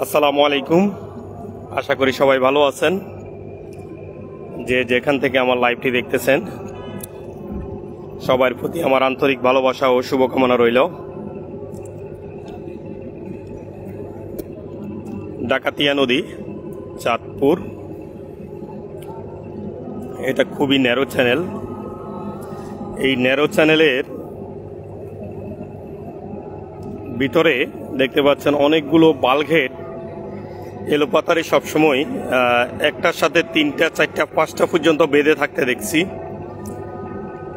আসসালামু আলাইকুম। আশা করি সবাই ভালো আছেন। যে যেখান থেকে আমার লাইভটি দেখতেছেন সবার প্রতি আমার আন্তরিক ভালোবাসা ও শুভকামনা রইল। ডাকাতিয়া নদী, চাঁদপুর। এটা খুবই ন্যারো চ্যানেল। এই ন্যারো চ্যানেলের ভিতরে দেখতে পাচ্ছেন অনেকগুলো বালঘেট এলোপাতারি সবসময় একটার সাথে 3টা 4টা 5টা পর্যন্ত বেঁধে থাকতে দেখছি।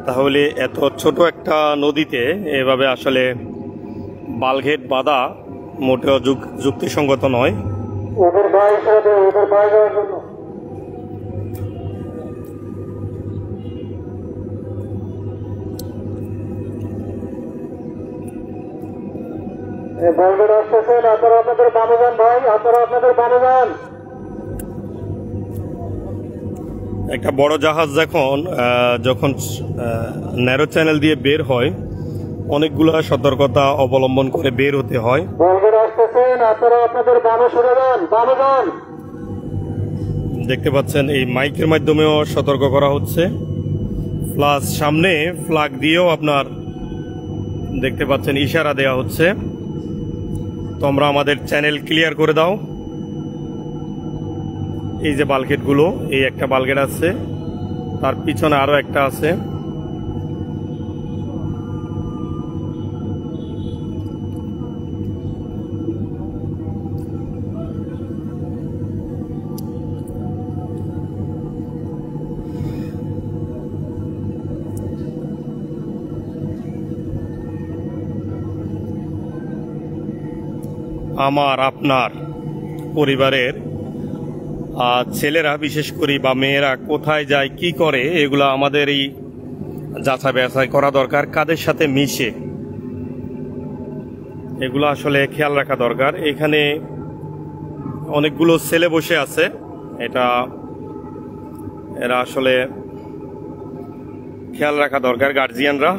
তাহলে এত ছোট একটা নদীতে এভাবে আসলে বালঘেট বাঁধা মোটেও যুক্তিসঙ্গত নয়। একটা বড় জাহাজ যখন ন্যারো চ্যানেল দিয়ে বের হয় অনেকগুলো সতর্কতা অবলম্বন করে বের হতে হয়। দেখতে পাচ্ছেন এই মাইকের মাধ্যমেও সতর্ক করা হচ্ছে, প্লাস সামনে ফ্ল্যাগ দিয়েও আপনার দেখতে পাচ্ছেন ইশারা দেওয়া হচ্ছে, তোমরা আমাদের চ্যানেল ক্লিয়ার করে দাও। এই যে বালগেটগুলো, এই একটা বালগেট আছে, তার পিছনে আরো একটা আছে। আমার আপনার পরিবারের ছেলেরা বিশেষ করে বা মেয়েরা কোথায় যায় কি করে এগুলো আমাদের এই যাচাই বাছাই করা দরকার। কাদের সাথে মিশে এগুলো আসলে খেয়াল রাখা দরকার। এখানে অনেকগুলো ছেলে বসে আছে, এরা আসলে খেয়াল রাখা দরকার গার্জিয়ানরা।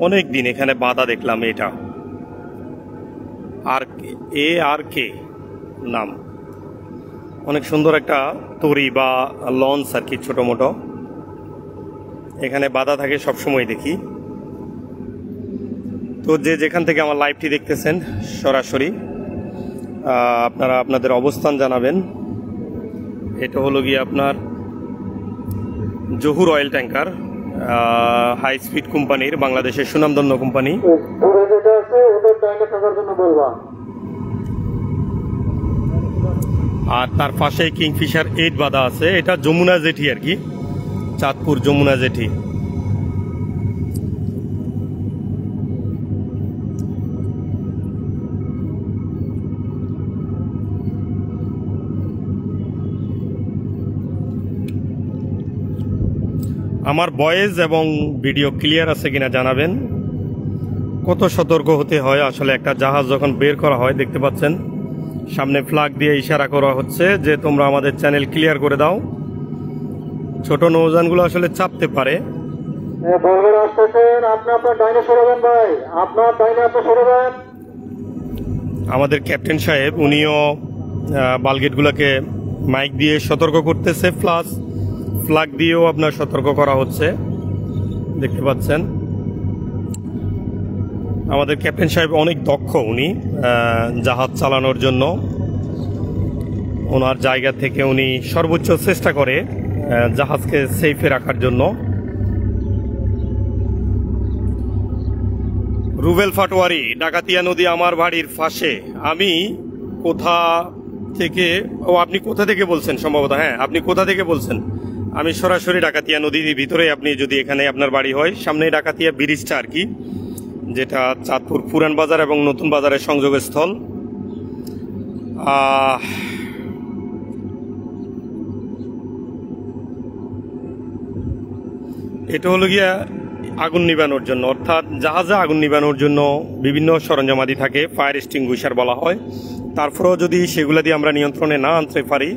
অনেক দিন এখানে বাধা দেখলাম। এটা আর কে নাম, অনেক সুন্দর একটা তরি বা লঞ্চ আর কি, ছোট মোটো এখানে বাধা থাকে সবসময় দেখি। তো যে যেখান থেকে আমার লাইভটি দেখতেছেন সরাসরি আপনারা আপনাদের অবস্থান জানাবেন। এটা হলো গিয়ে আপনার Jahur oil tanker, high speed কোম্পানির, বাংলাদেশের সুনামধন্য কোম্পানি। আর তার পাশে কিংফিশার 8 বাঁধা আছে। এটা যমুনা জেটি আর কি, চাঁদপুর যমুনা জেটি। আমার ভয়েস এবং ভিডিও ক্লিয়ার আছে কিনা জানাবেন। কত সতর্ক হতে হয় আসলে একটা জাহাজ যখন বের করা হয়। দেখতে পাচ্ছেন সামনে ফ্ল্যাগ দিয়ে ইশারা করা হচ্ছে যে তোমরা আমাদের চ্যানেল ক্লিয়ার করে দাও। ছোট নৌযানগুলো আসলে চাপতে পারে। আমাদের ক্যাপ্টেন সাহেব উনিও বালগেটগুলোকে মাইক দিয়ে সতর্ক করতেছে, প্লাস ফ্ল্যাগ দিয়েও আপনার সতর্ক করা হচ্ছে। দেখতে পাচ্ছেন আমাদের ক্যাপ্টেন সাহেব অনেক দক্ষ। উনি জাহাজ চালানোর জন্য ওনার জায়গা থেকে উনি সর্বোচ্চ চেষ্টা করে জাহাজকে সেফে রাখার জন্য। রুবেল ফাটোয়ারি, ডাকাতিয়া নদী আমার বাড়ির পাশে। আমি আপনি কোথা থেকে বলছেন? সম্ভবত হ্যাঁ, আপনি কোথা থেকে বলছেন? আমি সরাসরি ডাকাতিয়া নদীর ভিতরে, আপনি যদি এখানে আপনার বাড়ি হয়, সামনে ডাকাতিয়া ব্রিজটা আর কি, যেটা চাঁদপুর পুরান বাজার এবং নতুন বাজারের সংযোগস্থল। এটা হলো গিয়া আগুন নিবানোর জন্য, অর্থাৎ জাহাজে আগুন নিবানোর জন্য বিভিন্ন সরঞ্জামাদি থাকে, ফায়ার এক্সটিংগুইশার বলা হয়। তারপরেও যদি সেগুলো দিয়ে আমরা নিয়ন্ত্রণে না আনতে পারি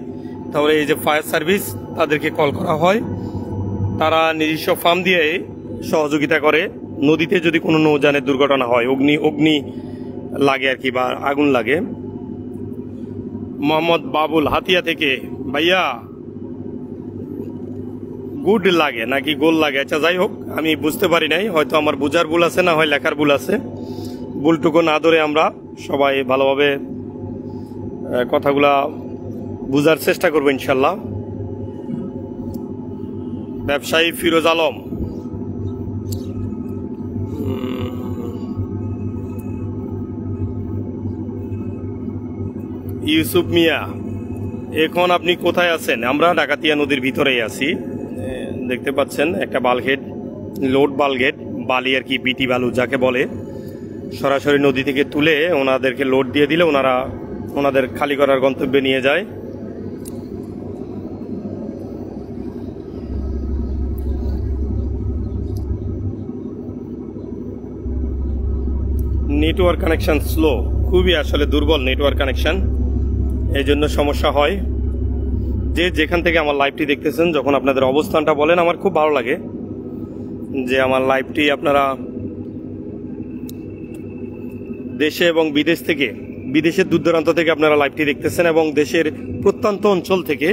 তাহলে এই যে ফায়ার সার্ভিস, তাদেরকে কল করা হয়। তারা নিজস্ব ফার্ম দিয়ে সহযোগিতা করে। নদীতে যদি কোনো নৌযানের দুর্ঘটনা হয়, অগ্নি লাগে আর কি, বা আগুন লাগে। মোহাম্মদ বাবুল হাতিয়া থেকে, ভাইয়া গুড লাগে নাকি গোল লাগে? আচ্ছা যাই হোক, আমি বুঝতে পারি নাই, হয়তো আমার বোঝার ভুল আছে, না হয় লেখার ভুল আছে। ভুলটুকু না ধরে আমরা সবাই ভালোভাবে কথাগুলা বুঝার চেষ্টা করবো ইনশাল্লাহ। ব্যবসায়ী ফিরোজ আলম, ইউসুফ মিয়া, এখন আপনি কোথায় আছেন? আমরা ডাকাতিয়া নদীর ভিতরেই আছি। দেখতে পাচ্ছেন একটা বালঘেট, লোড বালঘেট, বালি আর কি, বিটি বালু যাকে বলে, সরাসরি নদী থেকে তুলে ওনাদেরকে লোড দিয়ে দিলে ওনারা ওনাদের খালি করার গন্তব্যে নিয়ে যায়। নেটওয়ার্ক কানেকশন স্লো, খুবই আসলে দুর্বল নেটওয়ার্ক কানেকশন, এই জন্য সমস্যা হয়। যে যেখান থেকে আমার লাইভটি দেখতেছেন, যখন আপনাদের অবস্থানটা বলেন, আমার খুব ভালো লাগে যে আমার লাইভটি আপনারা দেশে এবং বিদেশ থেকে, বিদেশের দূর দূরান্ত থেকে আপনারা লাইভটি দেখতেছেন, এবং দেশের প্রত্যন্ত অঞ্চল থেকে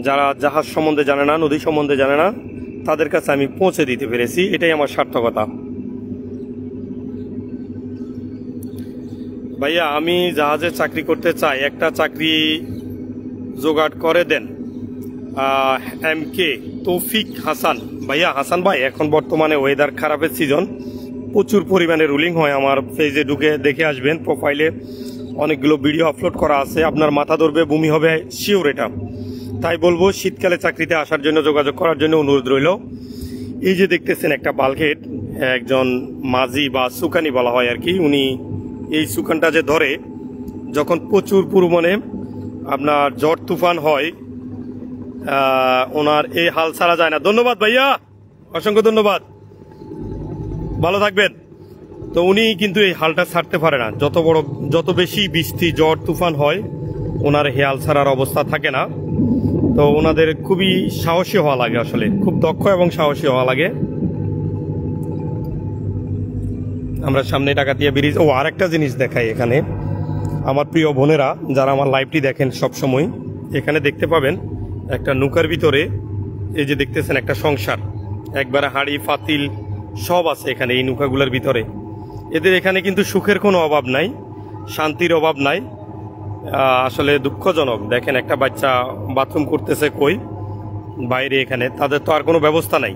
যারা জাহাজ সম্বন্ধে জানে না, নদী সম্বন্ধে জানে না, তাদের কাছে আমি পৌঁছে দিতে পেরেছি, এটাই আমার সার্থকতা। ভাইয়া আমি জাহাজে চাকরি করতে চাই, একটা চাকরি জোগাড় করে দেন। MK তৌফিক হাসান, ভাইয়া হাসান ভাই, এখন বর্তমানে ওয়েদার খারাপের সিজন, প্রচুর পরিমাণে রুলিং হয়। আমার পেজে ঢুকে দেখে আসবেন, প্রোফাইলে অনেকগুলো ভিডিও আপলোড করা আছে, আপনার মাথা ধরবে, বমি হবে শিওর এটা। তাই বলবো শীতকালে চাকরিতে আসার জন্য, যোগাযোগ করার জন্য অনুরোধ রইল। এই যে দেখতেছেন একটা বালঘেট, একজন মাঝি বা সুকানি বলা হয় আর কি, উনি এই সুকানটা যে ধরে, যখন প্রচুর পরিমাণে আপনার ঝড় তুফান হয়, ওনার এই হাল ছাড়া যায় না। ধন্যবাদ ভাইয়া, অসংখ্য ধন্যবাদ, ভালো থাকবেন। তো উনি কিন্তু এই হালটা ছাড়তে পারে না, যত বেশি বৃষ্টি ঝড় তুফান হয়, ওনার এই হাল ছাড়ার অবস্থা থাকে না। তো ওনাদের খুবই সাহসী হওয়া লাগে, আসলে খুব দক্ষ এবং সাহসী হওয়া লাগে। আমরা সামনে ডাকাতিয়া ব্রিজ, ও আরেকটা জিনিস দেখাই এখানে, আমার প্রিয় বোনেরা যারা আমার লাইভটি দেখেন সবসময়, এখানে দেখতে পাবেন একটা নৌকার ভিতরে, এই যে দেখতেছেন একটা সংসার, একবারে হাঁড়ি পাতিল সব আছে এখানে এই নৌকাগুলোর ভিতরে। এদের এখানে কিন্তু সুখের কোনো অভাব নাই, শান্তির অভাব নাই। আসলে দুঃখজনক, দেখেন একটা বাচ্চা বাথরুম করতেছে কই বাইরে, এখানে তাদের তো আর কোনো ব্যবস্থা নাই।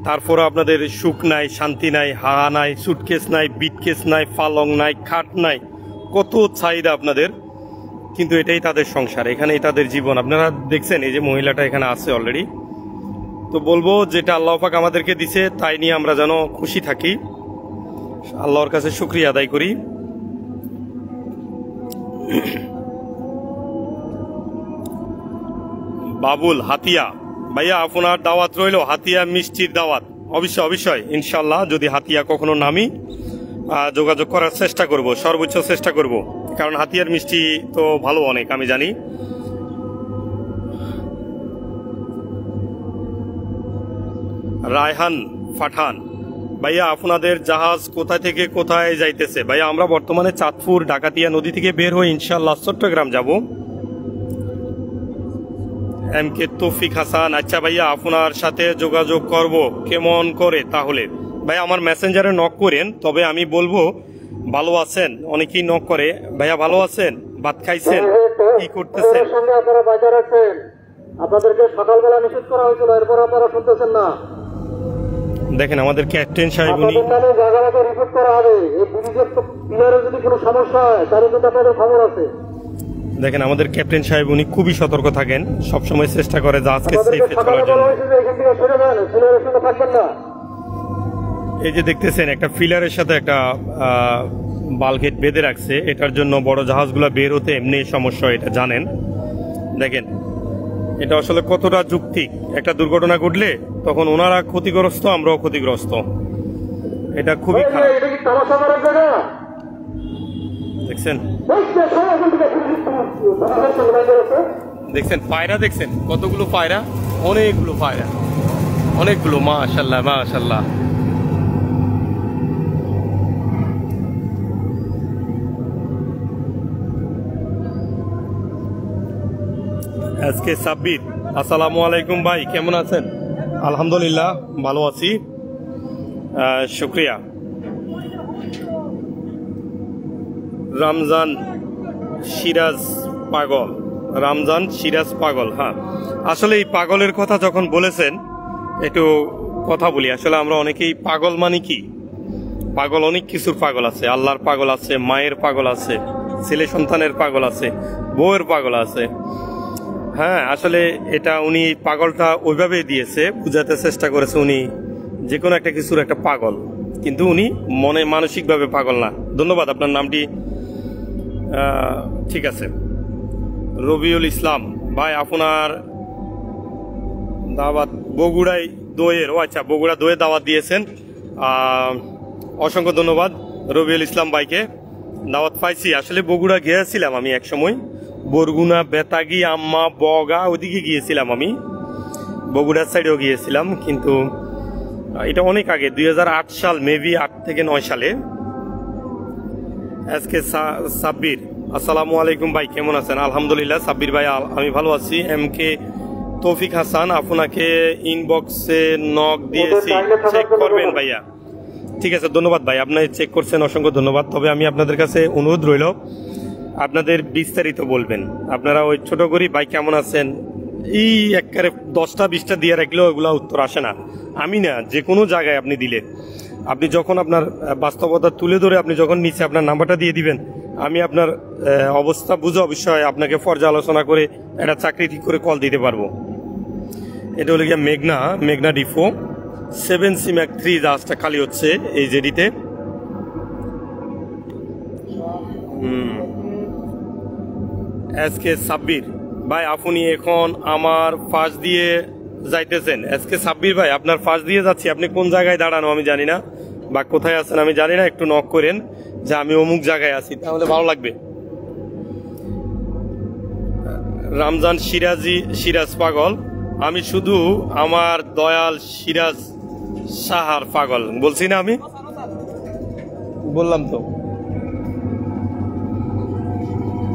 তারপরে আপনাদের সুখ নাই, শান্তি নাই, হাহা নাই, সুটকেস নাই, বিটকেস নাই, পালং নাই, খাট নাই, কত চাহিদা আপনাদের, কিন্তু এটাই তাদের সংসার, এখানেই তাদের জীবন। আপনারা দেখছেন এই যে মহিলাটা এখানে আছে অলরেডি। তো বলবো যেটা আল্লাহ পাক আমাদেরকে দিছে তাই নিয়ে আমরা যেন খুশি থাকি, আল্লাহর কাছে শুকরিয়া আদায় করি। বাবুল হাতিয়া, ভাইয়া আপনার দাওয়াত রইল, হাতিয়া মিষ্টির দাওয়াত, অবশ্যই অবশ্যই ইনশাল্লাহ। যদি হাতিয়া কখনো নামি, যোগাযোগ করার চেষ্টা করব, সর্বোচ্চ চেষ্টা করব, কারণ হাতিয়ার মিষ্টি তো ভালো অনেক, আমি জানি। রায়হান পাঠান, ভাইয়া আপনাদের জাহাজ কোথা থেকে কোথায় যাইতেছে? ভাইয়া আমরা বর্তমানে চাঁদপুর ডাকাতিয়া নদী থেকে বের হয়ে ইনশাল্লাহ চট্টগ্রাম যাব। MK তৌফিক হাসান, আচ্ছা ভাইয়া আপনার সাথে যোগাযোগ করব কেমন করে? তাহলে ভাইয়া আমার মেসেঞ্জারে নক করেন, তবে আমি বলবো ভালো আছেন, অনেকেই নক করে, ভাইয়া ভালো আছেন, ভাত খাইছেন, কি করতেছেন? আপনাদেরকে সকালবেলা নিষেধ করা হয়েছিল, এরপর আপনারা শুনতেছেন না। দেখেন আমাদের ক্যাপ্টেন সাহেব, উনি রিপোর্ট করা হবে, এই ব্রিজের পিলারে যদি কোনো সমস্যা হয় তাহলে কিন্তু আপনাদের খবর আছে। দেখেন আমাদের ক্যাপ্টেন সাহেব, উনি খুবই সতর্ক থাকেন, সবসময় চেষ্টা করে জাহাজকে সেফে চলার জন্য। এই যে দেখতেছেন একটা ফিলারের সাথে একটা বালগেট বেঁধে রাখছে, এটার জন্য বড় জাহাজগুলো বের হতে এমনি সমস্যা, এটা জানেন। দেখেন এটা আসলে কতটা যুক্তিক, একটা দুর্ঘটনা ঘটলে তখন ওনারা ক্ষতিগ্রস্ত, আমরাও ক্ষতিগ্রস্ত, এটা খুবই খারাপ। দেখছেন দেখছেন পায়রা, দেখছেন কতগুলো পায়রা, অনেকগুলো পায়রা, অনেকগুলো, মাশাআল্লাহ মাশাআল্লাহ। আজকে সাব্বির, আসসালামু আলাইকুম ভাই, কেমন আছেন? আলহামদুলিল্লাহ ভালো আছি, শুক্রিয়া। রমজান সিরাজ পাগল, রমজান সিরাজ পাগল। হ্যাঁ, আসলে এই পাগলের কথা যখন বলেছেন একটু কথা বলি। আসলে আমরা অনেকেই পাগল মানে কি, পাগল অনেক কিছুর পাগল আছে। আল্লাহর পাগল আছে, মায়ের পাগল আছে, ছেলে সন্তানের পাগল আছে, বউয়ের পাগল আছে। হ্যাঁ, আসলে এটা উনি পাগলটা ওইভাবে দিয়েছে, বুঝাতে চেষ্টা করেছে উনি যে কোনো একটা কিছুর একটা পাগল, কিন্তু উনি মনে মানসিকভাবে পাগল না। ধন্যবাদ, আপনার নামটি ঠিক আছে। রবিউল ইসলাম ভাই, আপনার দাওয়াত বগুড়ায় দইয়ের, ও আচ্ছা, বগুড়া দইয়ের দাওয়াত দিয়েছেন, অসংখ্য ধন্যবাদ রবিউল ইসলাম ভাইকে। দাওয়াত পাইছি, আসলে বগুড়া গিয়েছিলাম আমি এক সময়, বরগুনা, বেতাগি, আম্মা, বগা ওদিকে গিয়েছিলাম আমি, বগুড়ার সাইডেও গিয়েছিলাম, কিন্তু এটা অনেক আগে, 2008 সাল, মেবি 8 থেকে 9 সালে। আজকে সাব্বির, আসসালামু আলাইকুম ভাই, কেমন আছেন? আলহামদুলিল্লাহ সাব্বির ভাই, আমি ভালো আছি। MK তৌফিক হাসান, আপনাকে ইনবক্সে নক দিয়েছি, চেক করবেন ভাইয়া। ঠিক আছে, ধন্যবাদ ভাই, আপনি চেক করছেন, অসংখ্য ধন্যবাদ। তবে আমি আপনাদের কাছে অনুরোধ রইল, আপনাদের বিস্তারিত বলবেন। আপনারা ওই ছোট করি ভাই কেমন আছেন, এই একেবারে 10টা 20টা দিয়ে রাখলেও ওগুলো উত্তর আসে না। আমি না, যে কোনো জায়গায় আপনি দিলে, আপনি যখন আপনার বাস্তবতা তুলে ধরে আপনি যখন নিচে আপনার নাম্বারটা দিয়ে দিবেন, আমি আপনার অবস্থা বুঝে অবশ্যই আপনাকে পর্যালোচনা করে একটা চাকরি ঠিক করে কল দিতে পারবো। এটা হলো গিয়ে মেঘনা ডিফো 7C Mark 3 জাহাজটা খালি হচ্ছে এই জেডিতে। আজকে সাব্বির ভাই, আপনি এখন আমার পাশ দিয়ে যাইতেছেন। আজকে সাব্বির ভাই, আপনার পাশ দিয়ে যাচ্ছি, আপনি কোন জায়গায় দাঁড়ানো আমি জানি না, বা কোথায় আছেন আমি জানি না, একটু নক করেন যে আমি অমুক জায়গায় আছি, তাহলে ভালো লাগবে। রমজান সিরাজ পাগল, আমি শুধু আমার দয়াল সিরাজ সাহার পাগল বলছি না, আমি বললাম তো।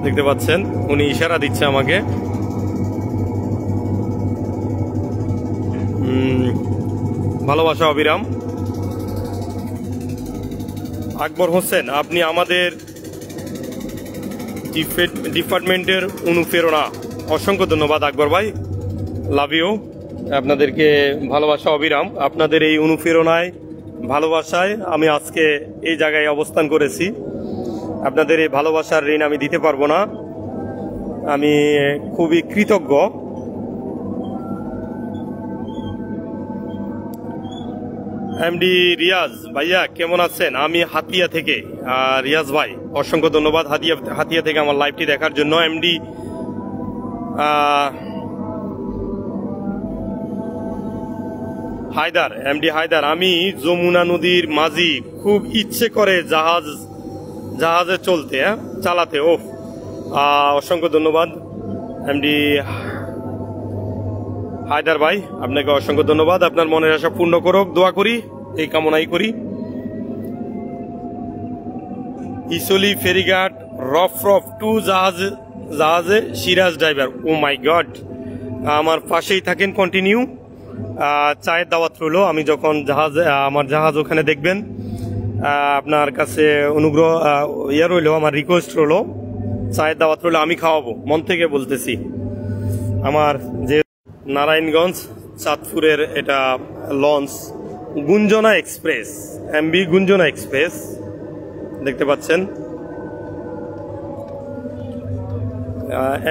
দেখতে পাচ্ছেন উনি ইশারা দিচ্ছে আমাকে। ভালোবাসা অবিরাম। আকবর হোসেন, আপনি আমাদের ডিপার্টমেন্টের অনুপ্রেরণা, অসংখ্য ধন্যবাদ আকবর ভাই, লাভ ইউ। আপনাদেরকে ভালোবাসা অবিরাম। আপনাদের এই অনুপ্রেরণায়, ভালোবাসায় আমি আজকে এই জায়গায় অবস্থান করেছি। আপনাদের এই ভালোবাসার ঋণ আমি দিতে পারবো না, আমি খুবই কৃতজ্ঞ। MD রিয়াজ ভাইয়া, কেমন আছেন? আমি হাতিয়া থেকে। রিয়াজ ভাই, অসংখ্য ধন্যবাদ হাতিয়া থেকে আমার লাইভটি দেখার জন্য। MD হায়দার, আমি যমুনা নদীর মাঝি, খুব ইচ্ছে করে জাহাজে চলতে, চালাতে। অসংখ্য ধন্যবাদ MD হায়দার ভাই, আপনাকে অসংখ্য ধন্যবাদ। আপনার মনের আশা পূর্ণ করুক, দোয়া করি, এই কামনাই করি। ইসলি ফেরিঘাট রফ 2 জাহাজে সিরাজ ড্রাইভার। ও মাই গড, আমার পাশেই থাকেন, কন্টিনিউ। চায়ের দাওয়াত রইল, আমি যখন আমার জাহাজ ওখানে দেখবেন, আপনার কাছে অনুগ্রহ রইল, আমার রিকোয়েস্ট রইল, চায়ের দাওয়াত রইল, আমি খাওয়াবো, মন থেকে বলতেছি। আমার যে নারায়ণগঞ্জ চাঁদপুরের এটা launch Gunjana express, MB Gunjana express, দেখতে পাচ্ছেন।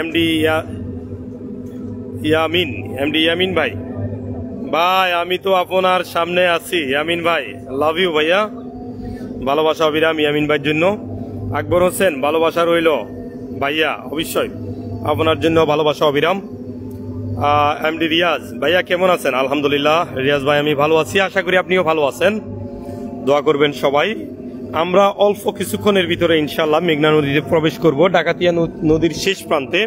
MD ইয়ামিন ভাই, আমি তো আপনার সামনে আছি ইয়ামিন ভাই, লাভ ইউ ভাইয়া, ভালোবাসা অবিরাম ইয়ামিন ভাইয়ের জন্য। আকবর হোসেন, ভালোবাসা রইল ভাইয়া, অবশ্যই আপনার জন্য ভালোবাসা অবিরাম। MD রিয়াজ ভাইয়া, কেমন আছেন? আলহামদুলিল্লাহ রিয়াজ ভাই, আমি ভালো আছি, আশা করি আপনিও ভালো আছেন, দোয়া করবেন সবাই। আমরা অল্প কিছুক্ষণের ভিতরে ইনশাল্লাহ মেঘনা নদীতে প্রবেশ করব, ডাকাতিয়া নদীর শেষ প্রান্তে।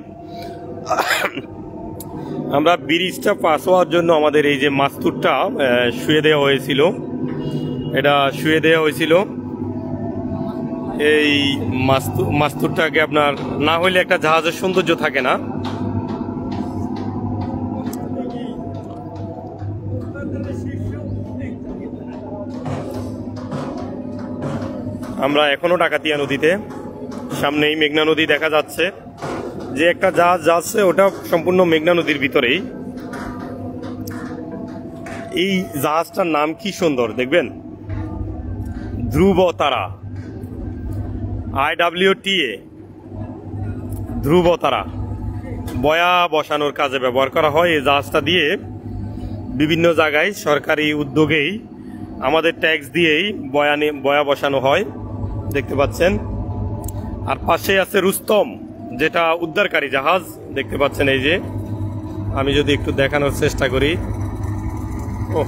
আমরা ব্রিজটা পাস হওয়ার জন্য আমাদের এই যে মাস্তুরটা শুয়ে দেওয়া হয়েছিল, এটা শুয়ে দেওয়া হয়েছিল। এই মাস্তুরটাকে আপনার না হইলে একটা জাহাজের সৌন্দর্য থাকে না। আমরা এখনো ডাকাতিয়া নদীতে, সামনেই মেঘনা নদী দেখা যাচ্ছে। যে একটা জাহাজ যাচ্ছে ওটা সম্পূর্ণ মেঘনা নদীর ভিতরেই। এই জাহাজটার নাম কি সুন্দর দেখবেন, ধ্রুব তারা, IWTA, ধ্রুব তারা। বয়া বসানোর কাজে ব্যবহার করা হয়। এই জাহাজটা দিয়ে বিভিন্ন জায়গায় সরকারি উদ্যোগেই আমাদের ট্যাক্স দিয়েই বয়া বসানো হয়, দেখতে পাচ্ছেন। আর পাশে আছে রুস্তম, যেটা উদ্ধারকারী জাহাজ, দেখতে পাচ্ছেন। এই যে আমি যদি একটু দেখানোর চেষ্টা করি, ও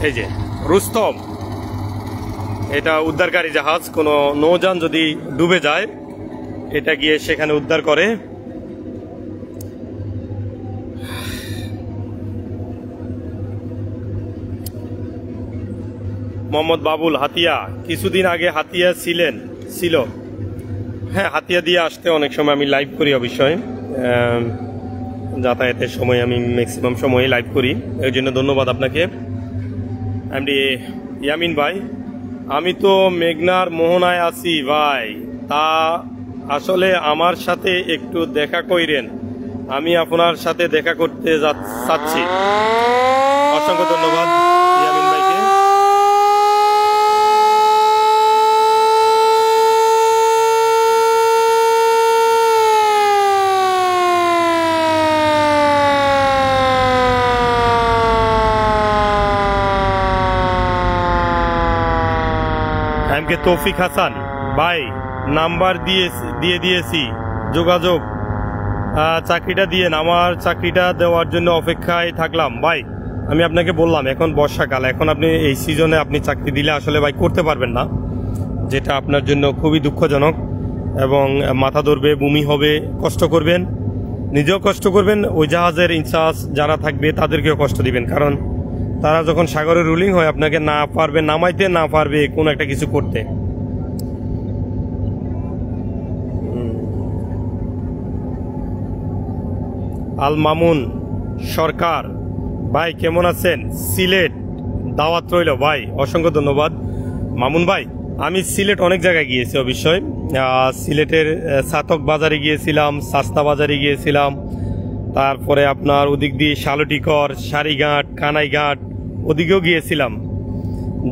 এই যে রুস্তম, এটা উদ্ধারকারী জাহাজ। কোনো নৌযান যদি ডুবে যায় এটা গিয়ে সেখানে উদ্ধার করে। মোহাম্মদ বাবুল, হাতিয়া, কিছুদিন আগে হাতিয়া ছিল। হ্যাঁ, হাতিয়া দিয়ে আসতে অনেক সময় আমি লাইভ করি, অবশ্যই যাতায়াতের সময় আমি ম্যাক্সিমাম সময় লাইভ করি, এর জন্য ধন্যবাদ আপনাকে। এমডি ইয়ামিন ভাই, আমি তো মেঘনার মোহনায় আছি ভাই, তা আসলে আমার সাথে একটু দেখা কইরেন, আমি আপনার সাথে দেখা করতে চাচ্ছি। অসংখ্য ধন্যবাদ ইয়ামিন ভাইকে। এমকে তৌফিক হাসান ভাই, নাম্বার দিয়ে দিয়েছি, যোগাযোগ, চাকরিটা দিয়েন, আমার চাকরিটা দেওয়ার জন্য অপেক্ষায় থাকলাম ভাই। আমি আপনাকে বললাম এখন বর্ষাকাল, এখন আপনি এই সিজনে আপনি চাকরি দিলে আসলে ভাই করতে পারবেন না, যেটা আপনার জন্য খুবই দুঃখজনক এবং মাথা ধরবে, বমি হবে, কষ্ট করবেন, নিজেও কষ্ট করবেন, ওই জাহাজের ইনচার্জ যারা থাকবে তাদেরকেও কষ্ট দিবেন। কারণ তারা যখন সাগরে রুলিং হয় আপনাকে না পারবে নামাইতে, না পারবে কোনো একটা কিছু করতে। আল মামুন সরকার ভাই, কেমন আছেন? সিলেট দাওয়াত রইল ভাই, অসংখ্য ধন্যবাদ মামুন ভাই। আমি সিলেট অনেক জায়গায় গিয়েছি, অবশ্যই সিলেটের সাতক বাজারে গিয়েছিলাম, শাস্তা বাজারে গিয়েছিলাম, তারপরে আপনার ওদিক দিয়ে শালটিকর, সারিঘাট, কানাইঘাট ওদিকেও গিয়েছিলাম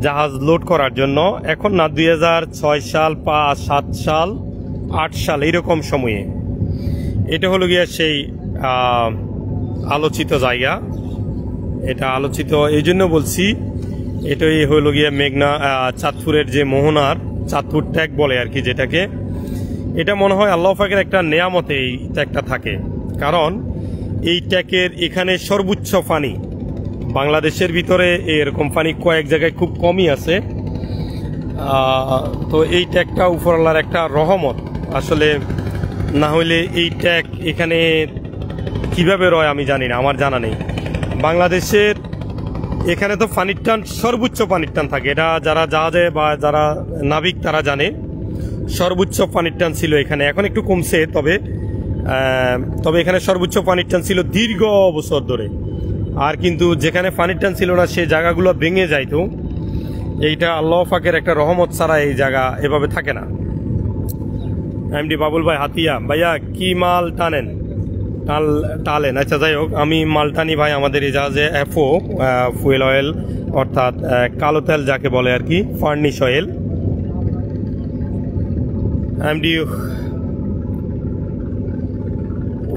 জাহাজ লোড করার জন্য। এখন না, 2006 সাল, 5, 7 সাল, 8 সাল এইরকম সময়ে। এটা হলো গিয়ে সেই আলোচিত জায়গা। এটা আলোচিত এই জন্য বলছি, এটাই হলো গিয়ে মেঘনা চাঁদপুরের যে মোহনার চাঁদপুর ট্যাগ বলে আর কি, যেটাকে, এটা মনে হয় আল্লাহ পাকের একটা নেয়ামতে এই ট্যাগটা থাকে। কারণ এই ট্যাগের এখানে সর্বোচ্চ পানি বাংলাদেশের ভিতরে, এরকম পানি কয়েক জায়গায় খুব কমই আছে। তো এই ট্যাগটা উপরওয়ালার একটা রহমত আসলে, না হইলে এই ট্যাগ এখানে কিভাবে রয় আমি জানি না, আমার জানা নেই। বাংলাদেশের এখানে তো পানির টান, সর্বোচ্চ পানির টান থাকে, এটা যারা জাহাজে বা যারা নাবিক তারা জানে। সর্বোচ্চ পানির টান ছিল এখানে, এখন একটু কমছে, তবে এখানে সর্বোচ্চ পানির টান ছিল দীর্ঘ বছর ধরে। আর কিন্তু যেখানে পানির টান ছিল না সে জায়গাগুলো ভেঙে যাইতো। এইটা আল্লাহ পাকের একটা রহমত ছাড়া এই জায়গা এভাবে থাকে না। এমডি বাবুল ভাই, হাতিয়া ভাইয়া কি মাল টালেন? আচ্ছা, যাই হোক, আমি মাল টানি ভাই আমাদের এই জাহাজে FO, ফুয়েল অয়েল, অর্থাৎ কালো তেল যাকে বলে আর কি, ফার্নিশ অয়েল। এমডি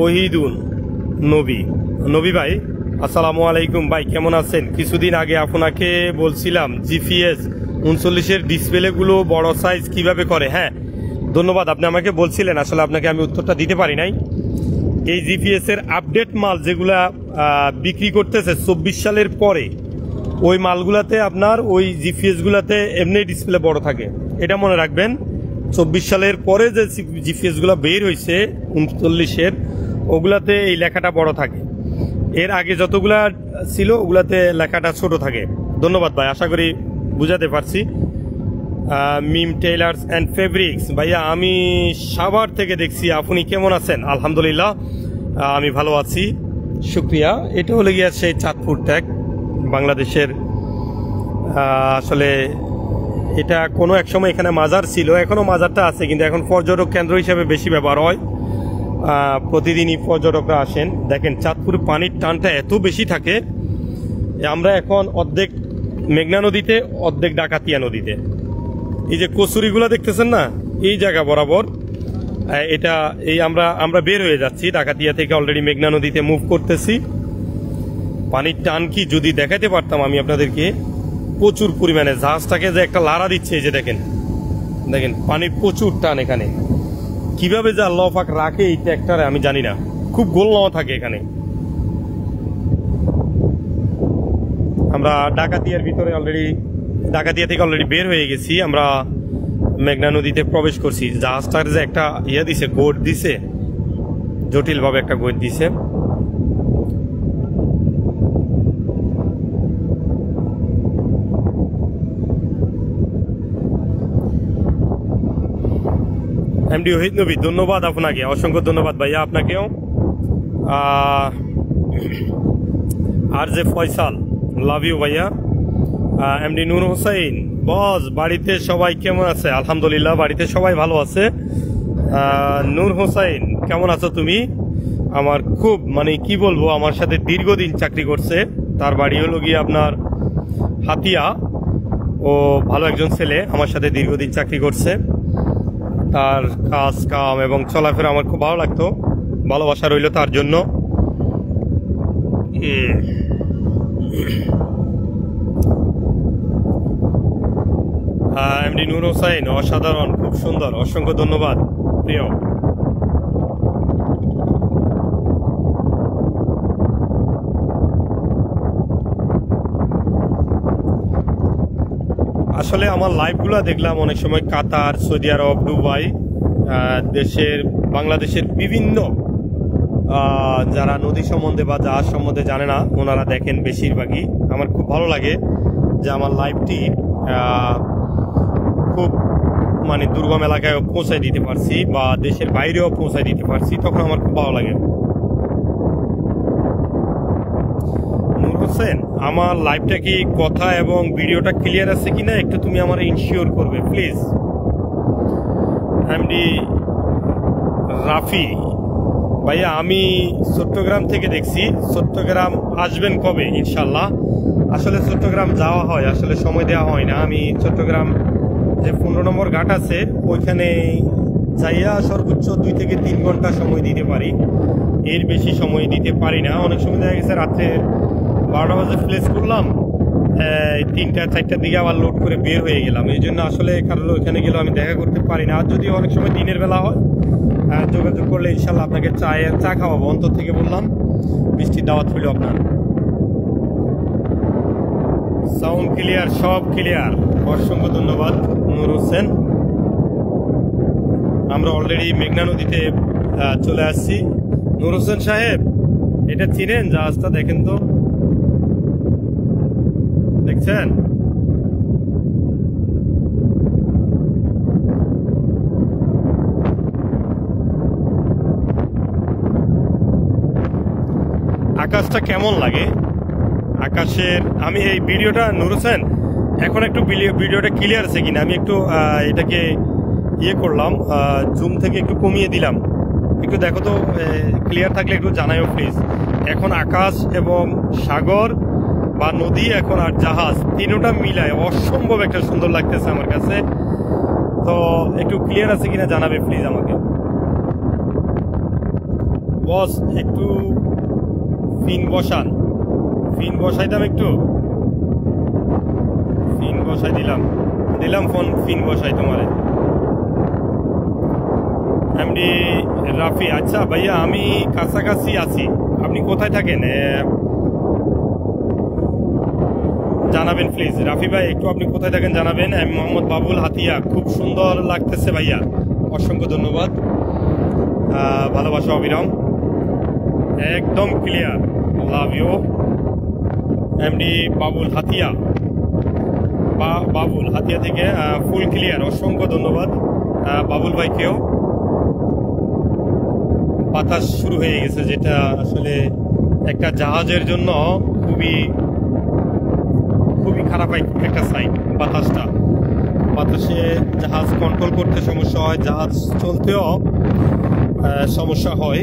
ওহিদুন নবী ভাই, আসসালামু আলাইকুম ভাই, কেমন আছেন? কিছুদিন আগে আপনাকে বলছিলাম GPS 39-এর ডিসপ্লেগুলো বড় সাইজ কিভাবে করে। হ্যাঁ, ধন্যবাদ, আপনি আমাকে বলছিলেন, আসলে আপনাকে আমি উত্তরটা দিতে পারি নাই। এই GPS এর আপডেট মাল যেগুলা বিক্রি করতেছে 24 সালের পরে, ওই মালগুলাতে আপনার ওই GPS গুলাতে এমনি ডিসপ্লে বড় থাকে, এটা মনে রাখবেন। 24 সালের পরে যে GPS গুলা বের হয়েছে 39-এর, ওগুলাতে এই লেখাটা বড় থাকে। এর আগে যতগুলা ছিল ওগুলাতে লেখাটা ছোট থাকে। ধন্যবাদ ভাই, আশা করি বুঝাতে পারছি। মিম টেইলার্স অ্যান্ড ফেব্রিক্স ভাইয়া, আমি সাভার থেকে দেখছি, আপনি কেমন আছেন? আলহামদুলিল্লাহ, আমি ভালো আছি, শুক্রিয়া। এটা হলে গিয়ে সেই চাঁদপুর ট্যাগ বাংলাদেশের। আসলে এটা কোনো এক সময় এখানে মাজার ছিল, এখনো মাজারটা আছে, কিন্তু এখন পর্যটক কেন্দ্র হিসেবে বেশি ব্যবহার হয়। প্রতিদিনই পর্যটকরা আসেন। দেখেন চাঁদপুর পানির টানটা এত বেশি থাকে। আমরা এখন অর্ধেক মেঘনা নদীতে, অর্ধেক ডাকাতিয়া নদীতে। এই যে কচুরিগুলো দেখতেছেন না, এই জায়গা বরাবর এটা এই আমরা বের হয়ে যাচ্ছি ডাকাতিয়া থেকে, অলরেডি মেঘনা নদীতে মুভ করতেছি। পানির টান কি যদি দেখাতে পারতাম আমি আপনাদেরকে, প্রচুর পরিমাণে জাহাজটাকে যে একটা লাড়া দিচ্ছে। এই যে দেখেন দেখেন পানির প্রচুর টান এখানে। কিভাবে যে আল্লাহ পাক রাখে এই ট্র্যাক্টরে আমি জানি না, খুব গোলনাও থাকে এখানে। আমরা ডাকাতিয়ার ভিতরে অলরেডি, ডাকাতিয়া থেকে অলরেডি বের হয়ে গেছি। আমরা মেঘনা নদীতে প্রবেশ করছি। জাহাজটার যে একটা ইয়ে দিছে, গোট দিছে, জটিলভাবে একটা গোট দিছে। এমডি ওহিদ নবী, ধন্যবাদ আপনাকে, অসংখ্য ধন্যবাদ ভাইয়া আপনাকেও। আর যে ফয়সাল, লাভ ইউ ভাইয়া। এমডি নূর হোসাইন, বস বাড়িতে সবাই কেমন আছে? আলহামদুলিল্লাহ, বাড়িতে সবাই ভালো আছে। নূর হোসাইন, কেমন আছো তুমি? আমার খুব মানে কি বলবো, আমার সাথে দীর্ঘদিন চাকরি করছে। তার বাড়ি হলো গিয়ে আপনার হাতিয়া। ও ভালো একজন ছেলে, আমার সাথে দীর্ঘদিন চাকরি করছে। তার কাজ কাম এবং চলাফেরা আমার খুব ভালো লাগতো। ভালোবাসা রইল তার জন্য। এমডি নূর হোসাইন, অসাধারণ, খুব সুন্দর, অসংখ্য ধন্যবাদ প্রিয়। আসলে আমার লাইভগুলো দেখলাম অনেক সময় কাতার, সৌদি আরব, দুবাই, দেশের বাংলাদেশের বিভিন্ন যারা নদী সম্বন্ধে বা জাহাজ সম্বন্ধে জানে না, ওনারা দেখেন বেশিরভাগই। আমার খুব ভালো লাগে যে আমার লাইভটি খুব মানে দুর্গম এলাকায় পৌঁছায় দিতে পারছি বা দেশের বাইরেও পৌঁছায় দিতে পারছি, তখন আমার খুব ভালো লাগে। নূর হোসেন, আমার লাইভটা কি কথা এবং ভিডিওটা ক্লিয়ার আছে কিনা একটু তুমি আমার ইনশিওর করবে প্লিজ। এমডি রাফি ভাইয়া, আমি চট্টগ্রাম থেকে দেখছি। চট্টগ্রাম আসবেন কবে? ইনশাল্লাহ। আসলে চট্টগ্রাম যাওয়া হয়, আসলে সময় দেওয়া হয় না। আমি চট্টগ্রাম যে 15 নম্বর ঘাট আছে ওইখানে যাইয়া সর্বোচ্চ 2 থেকে 3 ঘন্টা সময় দিতে পারি, এর বেশি সময় দিতে পারি না। অনেক সময় দেখা গেছে রাত্রে 12টা বাজে প্লেস করলাম, 3টা-4টার দিকে আবার লোড করে বের হয়ে গেলাম। এই জন্য আসলে কারণ ওইখানে গেলেও আমি দেখা করতে পারি না। আর যদি অনেক সময় দিনের বেলা হয়, যোগাযোগ করলে ইনশাল্লাহ আপনাকে চা খাওয়াবো, অন্তর থেকে বললাম। মিষ্টির দাওয়াত হইল আপনার। সাউন্ড ক্লিয়ার, সব ক্লিয়ার, অসংখ্য ধন্যবাদ নূর হোসেন। আমরা অলরেডি মেঘনা নদীতে চলে আসছি। নূর হোসেন সাহেব, এটা চিনেন জাহাজটা? দেখেন তো, দেখছেন? আকাশটা কেমন লাগে? আকাশের আমি এই ভিডিওটা, নূর হোসেন এখন একটু ভিডিওটা ক্লিয়ার আছে কিনা আমি একটু এটাকে ইয়ে করলাম, জুম থেকে একটু কমিয়ে দিলাম। একটু দেখো তো, ক্লিয়ার থাকলে একটু জানাইও প্লিজ। এখন আকাশ এবং সাগর বা নদী এখন আর জাহাজ, তিনোটা মিলায় অসম্ভব একটা সুন্দর লাগতেছে আমার কাছে। তো একটু ক্লিয়ার আছে কিনা জানাবে প্লিজ আমাকে। বস একটু ফিন বসান, ফিন বসাইতাম, একটু ফিন বসাই দিলাম ফোন, ফিন বসাই তোমারে। এমডি রাফি, আচ্ছা ভাইয়া আমি কাছাকাছি আছি, আপনি কোথায় থাকেন জানাবেন প্লিজ। রাফি ভাই একটু আপনি কোথায় থাকেন জানাবেন। আমি মোহাম্মদ বাবুল, হাতিয়া। খুব সুন্দর লাগতেছে ভাইয়া, অসংখ্য ধন্যবাদ, ভালোবাসা অবিরাম, একদম clear, love you. MD Babul Hatiya, Babul Hatiya থেকে ফুল ক্লিয়ার, অসংখ্য ধন্যবাদ বাবুল ভাইকেও। বাতাস শুরু হয়ে গেছে, যেটা আসলে একটা জাহাজের জন্য খুবই খুবই খারাপ একটা সাইড। বাতাসে জাহাজ কন্ট্রোল করতে সমস্যা হয়, জাহাজ চলতেও সমস্যা হয়।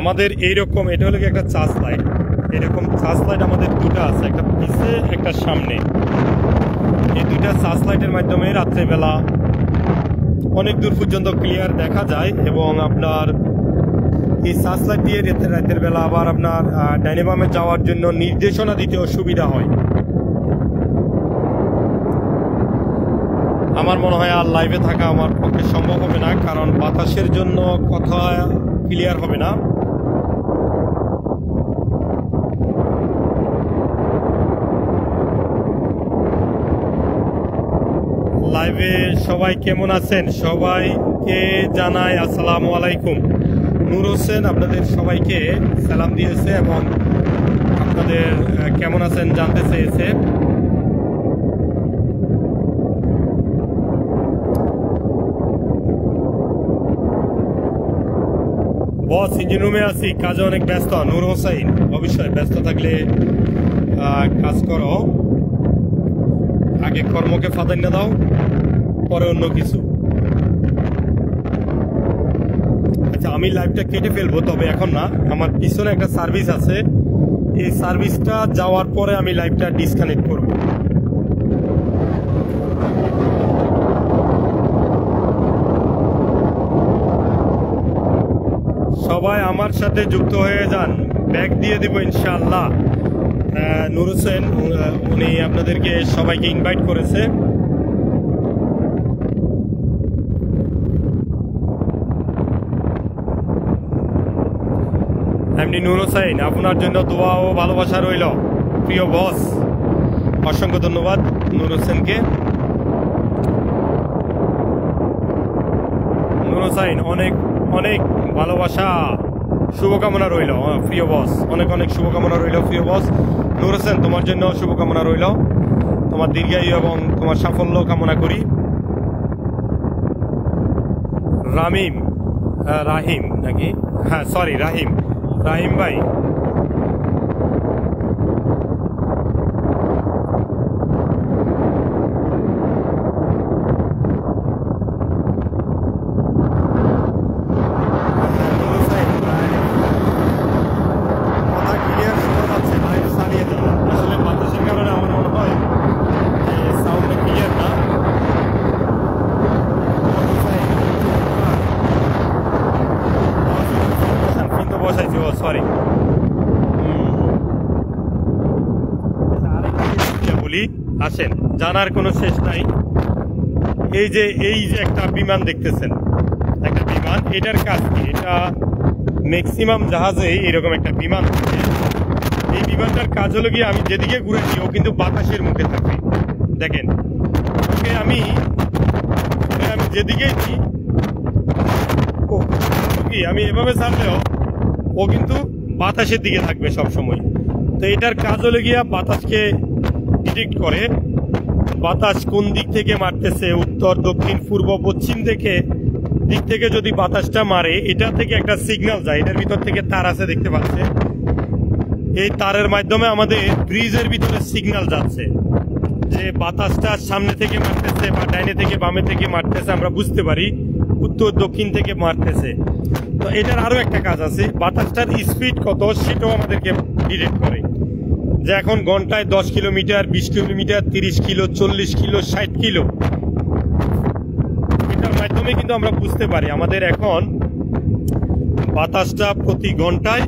আমাদের এইরকম, এটা হলো একটা চার্জ লাইট, এরকম চার্জ লাইট আমাদের দুটো আছে, একটা পিছে একটা সামনে। এই দুইটা চার্জ লাইটের মাধ্যমে রাত্রেবেলা অনেক দূর পর্যন্ত ক্লিয়ার দেখা যায়, এবং আপনার এই চার্জ লাইট দিয়ে রাতের বেলা আবার আপনার ডাইনে বামে যাওয়ার জন্য নির্দেশনা দিতেও সুবিধা হয়। আমার মনে হয় আর লাইভে থাকা আমার পক্ষে সম্ভব হবে না, কারণ বাতাসের জন্য কথা ক্লিয়ার হবে না। লাইভে সবাই কেমন আছেন? সবাইকে জানাই আসসালামু আলাইকুম। নূর হোসেন আপনাদের সবাইকে সালাম দিয়েছে এবং আপনাদের কেমন আছেন জানতে চেয়েছে। বস ইঞ্জিন রুমে আছি, কাজে অনেক ব্যস্ত। নূর হোসেন অবশ্যই ব্যস্ত থাকলে কাজ করো, আগে কর্মকে প্রাধান্য দাও, পরে অন্য কিছু। আচ্ছা, আমি লাইভটা কেটে ফেলবো, তবে এখন না। আমার পিছনে একটা সার্ভিস আছে, এই সার্ভিসটা যাওয়ার পরে আমি লাইভটা ডিসকানেক্ট করব। সবাই আমার সাথে যুক্ত হয়ে যান, ব্যাগ দিয়ে দিব ইনশাআল্লাহ। নূর হোসেন উনি আপনাদেরকে সবাইকে ইনভাইট করেছে। এমনি নূর হোসেন, আপনার জন্য দোয়া ও ভালোবাসা রইল প্রিয় বস। অসংখ্য ধন্যবাদ নূর হোসেনকে। নূর হোসেন অনেক অনেক ভালোবাসা, শুভকামনা রইল প্রিয় বস, অনেক অনেক শুভকামনা রইল প্রিয় বস। নূর হোসেন, তোমার জন্য শুভকামনা রইল, তোমার দীর্ঘায়ু এবং তোমার সাফল্য কামনা করি। রাহিম নাকি? হ্যাঁ, সরি, রাহিম ভাই। আসেন, জানার কোনো শেষ নাই। এই যে একটা বিমান দেখতেছেন, একটা বিমান, এটার কাজ কি? এটা ম্যাক্সিমাম জাহাজে এরকম একটা বিমান থাকে। এই বিমানটার কাজ হলো গিয়ে, আমি যেদিকে ঘুরেছি ও কিন্তু বাতাসের মুখে থাকে। দেখেন, ওকে আমি যেদিকেই দিই, আমি এভাবে ছাড়লেও ও কিন্তু বাতাসের দিকে থাকবে সব সময়। তো এটার কাজ হলো গিয়া বাতাসকে ডিটেক্ট করে, বাতাস কোন দিক থেকে মারতেছে, উত্তর, দক্ষিণ, পূর্ব, পশ্চিম দিক থেকে যদি বাতাসটা মারে, এটা থেকে একটা সিগন্যাল যায়। এটার ভিতর থেকে তার আছে, দেখতে পাচ্ছেন। এই তারের মাধ্যমে আমাদের ব্রিজের ভিতরে সিগন্যাল যাচ্ছে যে বাতাসটা সামনে থেকে মারতেছে বা ডাইনে থেকে বামে থেকে মারতেছে, আমরা বুঝতে পারি উত্তর দক্ষিণ থেকে মারতেছে। তো এটার আরো একটা কাজ আছে, বাতাসটার স্পিড কত সেটাও আমাদেরকে ডিটেক্ট করে, যে এখন ঘন্টায় 10 kilometre, 20 kilometre, 30 kilo, 40 kilo, 60 kilo. এটার মাধ্যমে কিন্তু আমরা বুঝতে পারি আমাদের এখন বাতাসটা প্রতি ঘন্টায়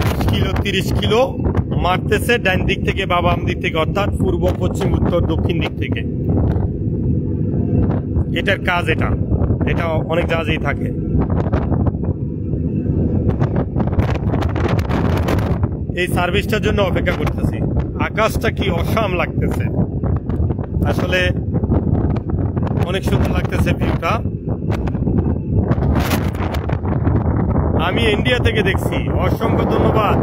20 কিলো, 30 কিলো মারতেছে ডাইন দিক থেকে বা বাম দিক থেকে, অর্থাৎ পূর্ব, পশ্চিম, উত্তর, দক্ষিণ দিক থেকে। এটার কাজ এটা অনেক জাহাজেই থাকে। এই সার্ভিসটার জন্য অপেক্ষা করতেছি। আকাশটা কি অসাম লাগতেছে, আসলে অনেক সুন্দর লাগতেছে ভিউটা। আমি ইন্ডিয়া থেকে দেখছি, অসংখ্য ধন্যবাদ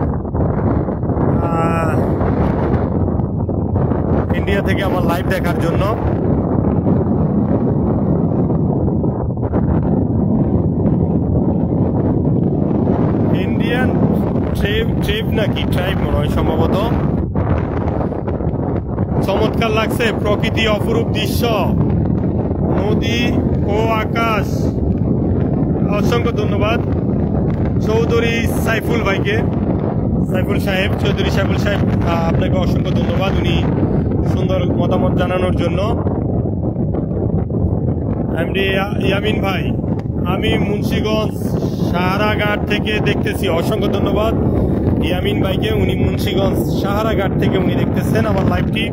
ইন্ডিয়া থেকে আমার লাইভ দেখার জন্য। ইন্ডিয়ান ট্রেপ নাকি ট্রাইব মনে হয় সম্ভবত। চমৎকার লাগছে, প্রকৃতি অপরূপ দৃশ্য, নদী ও আকাশ। অসংখ্য ধন্যবাদ চৌধুরী সাইফুল ভাইকে, সাইফুল সাহেব, চৌধুরী সাইফুল সাহেব, আপনাকে অসংখ্য ধন্যবাদ উনি সুন্দর মতামত জানানোর জন্য। এমডি ইয়ামিন ভাই, আমি মুন্সিগঞ্জ সাহারাঘাট থেকে দেখতেছি, অসংখ্য ধন্যবাদ ইয়ামিন ভাইকে, উনি মুন্সিগঞ্জ সাহারাঘাট থেকে উনি দেখতেছেন আমার লাইভটি।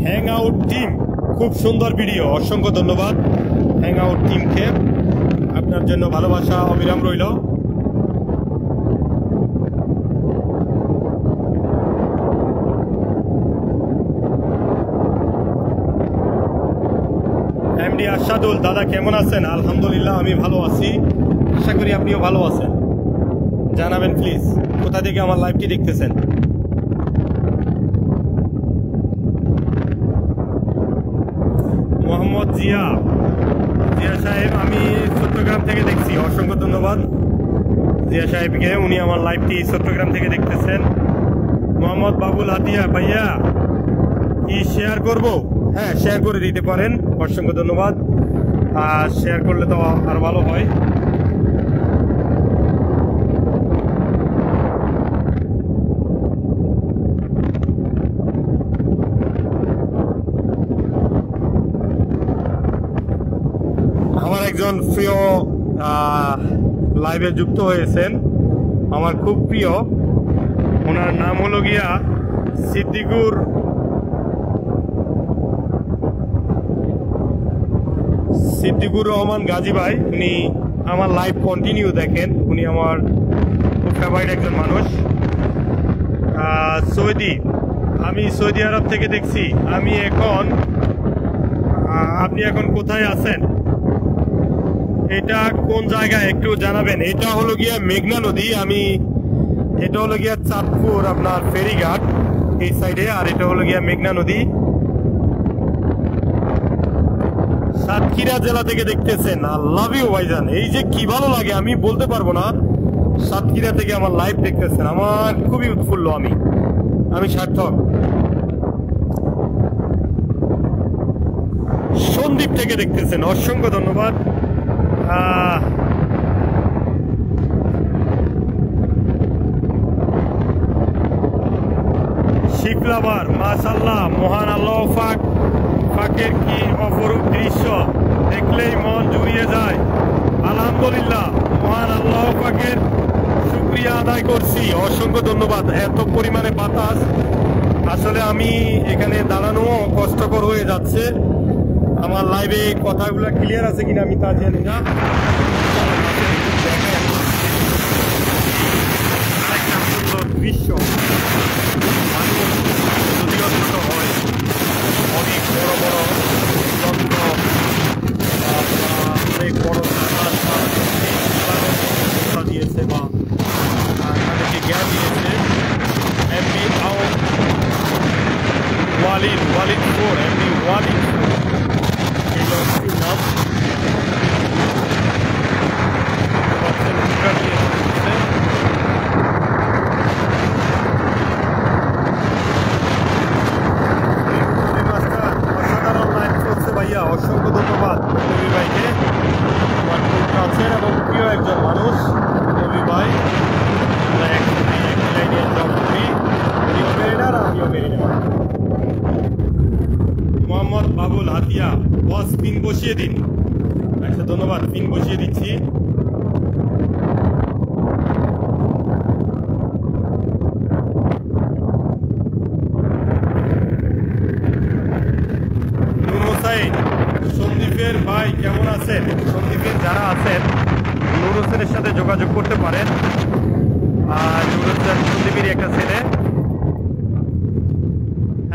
হ্যাং আউট টিম, খুব সুন্দর ভিডিও, অসংখ্য ধন্যবাদ হ্যাং আউট টিমকে, আপনার জন্য ভালোবাসা অবিরাম রইল। এমডি আশাদুল, দাদা কেমন আছেন? আলহামদুলিল্লাহ আমি ভালো আছি, আশা করি আপনিও ভালো আছেন। জানাবেন প্লিজ কোথা থেকে আমার লাইভটি দেখতেছেন। মোহাম্মদ জিয়া সাহেব, আমি চট্টগ্রাম থেকে দেখছি, অসংখ্য ধন্যবাদ জিয়া সাহেবকে, উনি আমার লাইভটি চট্টগ্রাম থেকে দেখতেছেন। মোহাম্মদ বাবুল হাতিয়া, ভাইয়া কি শেয়ার করব? হ্যাঁ, শেয়ার করে দিতে পারেন, অসংখ্য ধন্যবাদ। আর শেয়ার করলে তো আর ভালো হয়। আমার একজন প্রিয় লাইভে যুক্ত হয়েছেন, আমার খুব প্রিয়, ওনার নাম হলো গিয়া সিদ্দিকুর রহমান গাজী ভাই। উনি আমার লাইভ কন্টিনিউ দেখেন, উনি আমার খুব ফেভারিট একজন মানুষ। আমি সৌদি আরব থেকে দেখছি। আপনি এখন কোথায় আছেন? এটা কোন জায়গায় একটু জানাবেন। এটা হলো গিয়া মেঘনা নদী, এটা হলো গিয়া চাঁদপুর আপনার ফেরিঘাট এই সাইডে, আর এটা হলো গিয়া মেঘনা নদী। সাতক্ষীরা জেলা থেকে দেখতেছেন, আই লাভ ইউ ভাইজান, এই যে কি ভালো লাগে আমি বলতে পারবো না। সাতক্ষীরা থেকে আমার লাইভ দেখতেছেন, আমার খুবই উৎফুল্ল, আমি সার্থক। সন্দীপ থেকে দেখতেছেন, অসংখ্য ধন্যবাদ। শিফলাবার, মাশাআল্লাহ, মহান আল্লাহ পাকের কি অপরূপ দৃশ্য, দেখলেই মন জুড়িয়ে যায়। আলহামদুলিল্লাহ, মহান আল্লাহ পাকের শুকরিয়া আদায় করছি, অসংখ্য ধন্যবাদ। এত পরিমাণে বাতাস, আসলে আমি এখানে দাঁড়ানো কষ্টকর হয়ে যাচ্ছে। আমার লাইভে কথাগুলো ক্লিয়ার আছে কিনা আমি তা জানি না। একটা সুন্দর দৃশ্য, যদিও ছোট হয়, অনেক বড় বড় যন্ত্র, অনেক বড় দিয়েছে বা তাদেরকে জ্ঞান দিয়েছে। এমনি ওয়ালিদ 4, এমনি ওয়ালিদ 4 এই লঞ্চটির নাম। অসাধারণ লাইভ চলছে ভাইয়া, অসংখ্য ধন্যবাদ রবি ভাইকে, আমার খুব কাছের এবং প্রিয় একজন মানুষ রবি ভাই। আমরা একসাথে একই লাইনে জব করি, উনিও মেরিনার আমিও মেরিনার। মোহাম্মদ বাবুল হাতিয়া, বস পিন বসিয়ে দিন। আচ্ছা ধন্যবাদ, পিন বসিয়ে দিচ্ছি। সন্দীপের ভাই কেমন আছেন? সন্দীপের যারা আছেন নূর হোসেনের সাথে যোগাযোগ করতে পারেন। আর নূর হোসেন সন্দীপেরই একটা ছেলে।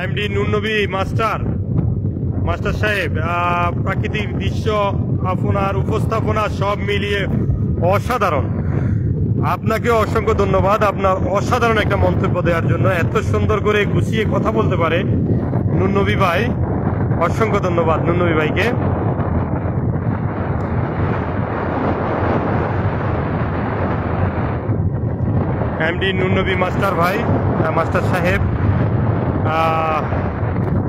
এমডি নুরনবী মাস্টার সাহেব, প্রাকৃতিক দৃশ্য, আপনার উপস্থাপনা সব মিলিয়ে অসাধারণ। আপনাকে অসংখ্য ধন্যবাদ আপনার অসাধারণ একটা মন্তব্য দেওয়ার জন্য। এত সুন্দর করে গুছিয়ে কথা বলতে পারে নুরনবী ভাই, অসংখ্য ধন্যবাদ নুরনবী ভাইকে। এমডি নুরনবী মাস্টার ভাই, মাস্টার সাহেব।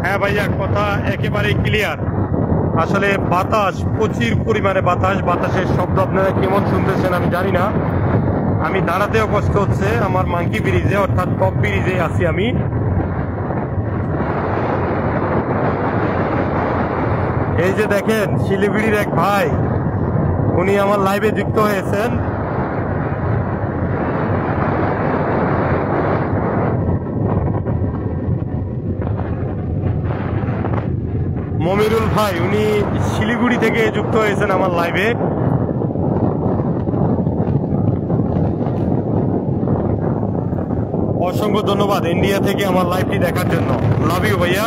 হ্যাঁ ভাইয়া, কথা একেবারেই ক্লিয়ার। আসলে বাতাস, প্রচুর পরিমাণে বাতাস, বাতাসের শব্দ আপনারা কেমন শুনতেছেন আমি জানি না। আমি দাঁড়াতেও কষ্ট হচ্ছে আমার মাঙ্কি ব্রিজে, অর্থাৎ টপ ব্রিজে আছি আমি। এই যে দেখেন শিলিগুড়ির এক ভাই, উনি আমার লাইভে যুক্ত হয়েছেন। মমিরুল ভাই, উনি শিলিগুড়ি থেকে যুক্ত হয়েছেন আমার লাইভে। অসংখ্য ধন্যবাদ ইন্ডিয়া থেকে আমার লাইভটি দেখার জন্য। লাভ ইউ ভাইয়া।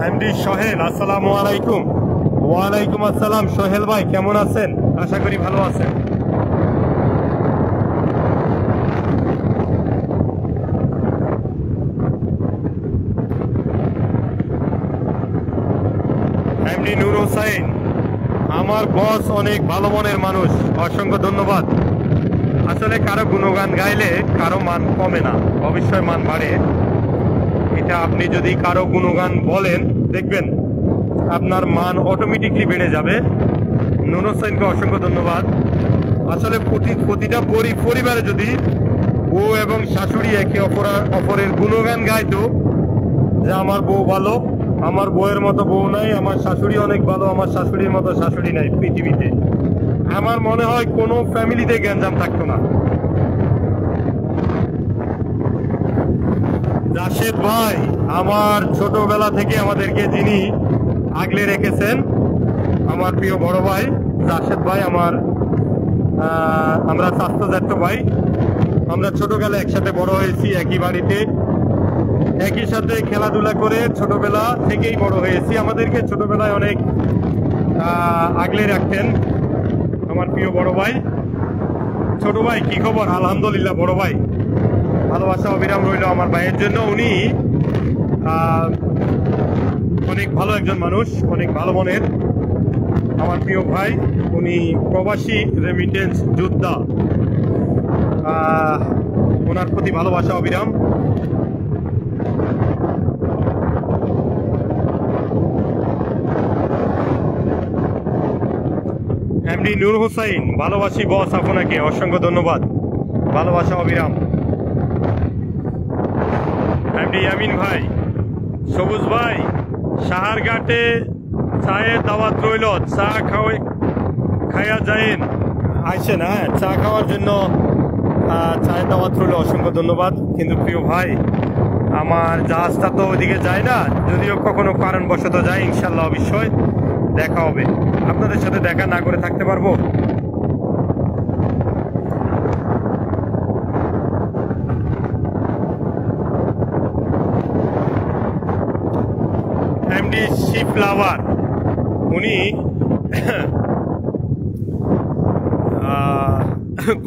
এমডি সোহেল, আসসালামু আলাইকুম। ওয়ালাইকুম আসসালাম সোহেল ভাই, কেমন আছেন? আশা করি ভালো আছেন। এমডি নূর হোসাইন, আমার বস অনেক ভালো মনের মানুষ, অসংখ্য ধন্যবাদ। আসলে কারো গুণগান গাইলে কারো মান কমে না, অবশ্যই মান বাড়ে। এটা আপনি যদি কারো গুণগান বলেন দেখবেন আপনার মান অটোমেটিকলি বেড়ে যাবে। নূর হোসাইনকে অসংখ্য ধন্যবাদ। আসলে প্রতিটা পরিবারে যদি বউ এবং শাশুড়ি একে অপরের গুণগান গাইতো, যে আমার বউ ভালো, আমার বউয়ের মতো বউ নাই, আমার শাশুড়ি অনেক ভালো, আমার শাশুড়ির মতো শাশুড়ি নাই পৃথিবীতে, আমার মনে হয় কোনো ফ্যামিলিতে গ্যাঞ্জাম থাকতো না। রাশেদ ভাই, আমার ছোটবেলা থেকে আমাদেরকে যিনি আগলে রেখেছেন, আমার প্রিয় বড় ভাই রাশেদ ভাই, আমরা স্বাস্থ্যজাত ভাই। আমরা ছোটবেলা একসাথে বড় হয়েছি, একই বাড়িতে একই সাথে খেলাধুলা করে ছোটবেলা থেকেই বড় হয়েছি। আমাদেরকে ছোটবেলায় অনেক আগলে রাখতেন আমার প্রিয় বড় ভাই। ছোট ভাই কি খবর? আলহামদুলিল্লাহ বড় ভাই, ভালোবাসা অবিরাম রইল আমার ভাইয়ের জন্য। উনি অনেক ভালো একজন মানুষ, অনেক ভালো মনের আমার প্রিয় ভাই। উনি প্রবাসী রেমিটেন্স যোদ্ধা, ওনার প্রতি ভালোবাসা অবিরাম। এমডি নূর হোসাইন, ভালোবাসি বস আপনাকে, অসংখ্য ধন্যবাদ, ভালোবাসা অবিরাম। এমডি আমিন ভাই, সবুজ ভাই, সাহারঘাটে চায়ের দাওয়াত রইল, চা খাইয়া যাইন, আইসেন। হ্যাঁ, চা খাওয়ার জন্য চায়ের দাওয়াত রইল, অসংখ্য ধন্যবাদ। কিন্তু প্রিয় ভাই, আমার জাহাজটা তো ওইদিকে যায় না, যদিও কখনো কারণবশত যায়, ইনশাল্লাহ অবশ্যই দেখা হবে। আপনাদের সাথে দেখা না করে থাকতে পারবো? এমডি শিফলাওয়ার, উনি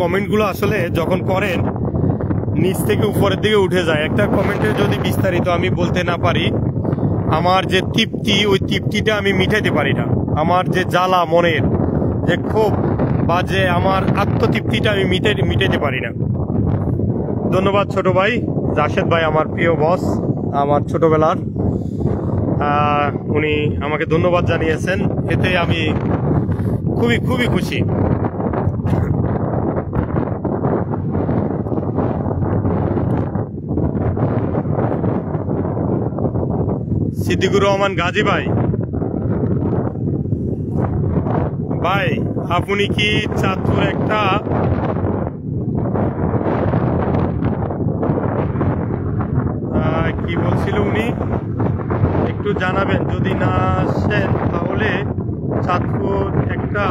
কমেন্টগুলো আসলে যখন করেন নিচ থেকে উপরের দিকে উঠে যায়। একটা কমেন্টে যদি বিস্তারিত আমি বলতে না পারি, আমার যে তৃপ্তি, ওই তৃপ্তিটা আমি মিটাইতে পারি না। আমার যে জ্বালা মনের, যে ক্ষোভ বা যে আমার আত্মতৃপ্তিটা আমি মিটাইতে পারি না। ধন্যবাদ ছোট ভাই রাশেদ ভাই, আমার প্রিয় বস, আমার ছোটবেলার। উনি আমাকে ধন্যবাদ জানিয়েছেন, এতে আমি খুবই খুবই খুশি। সিদ্দিকুর রহমান গাজী ভাই, ভাই আপনি কি চাঁদপুর একটা কি বলছিল উনি, একটু জানাবেন? যদি না আসেন তাহলে চাঁদপুর একটা,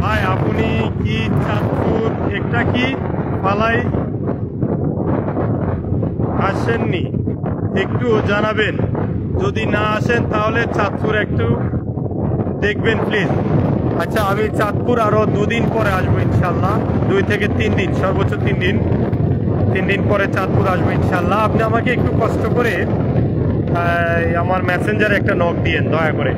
ভাই আপনি কি চাঁদপুর একটা কি পালাই আসেননি, একটু জানাবেন। যদি না আসেন তাহলে চাঁদপুর একটু দেখবেন প্লিজ। আচ্ছা, আমি চাঁদপুর আরো 2 দিন পরে আসবো ইনশাল্লাহ, 2 থেকে 3 দিন, সর্বোচ্চ 3 দিন। 3 দিন পরে চাঁদপুর আসবো ইনশাল্লাহ। আপনি আমাকে একটু কষ্ট করে আমার মেসেঞ্জারে একটা নক দিয়েন দয়া করে।